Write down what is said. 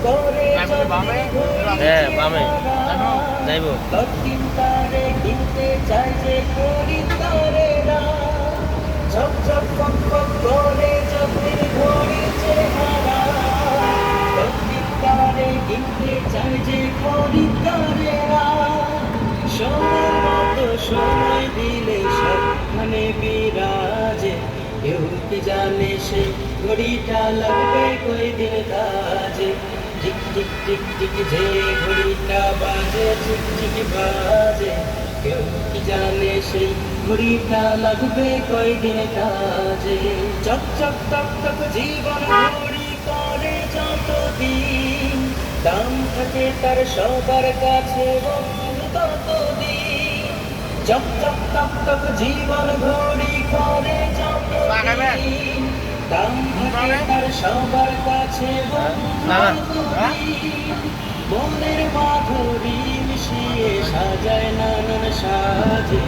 করে হ্যাঁ বামে যাইব রক্তিম তারে কিনতে চাই যে খরিদ্দারেরা ঝক ঝক পক পক করে চোখের ঘড়ি চেহারা রক্তিম তারে কিনতে চাই যে খরিদ্দারেরা সময়ের মতো সময় দিলে সবখানে বিরাজে কেউ কি জানে সেই ঘড়িটা লাগবে কই দিন কাজে টিক টিক টিক টিক যে ঘড়িটা বাজে টিক টিক বাজে কেউ কি জানে সেই ঘড়িটা লাগবে কই দিন কাজে চক চক টক টক জীবন ঘড়ি করে যতদিন দাম থাকে তার সবার কাছে বন্ধু ততদিন চক চক টক টক জীবন ঘড়ি করে যতদিন দাম থাকে তার সবার কাছে বন্ধু ততদিন মনের মাধুরী মিশিয়ে সাজায় নানান সাজে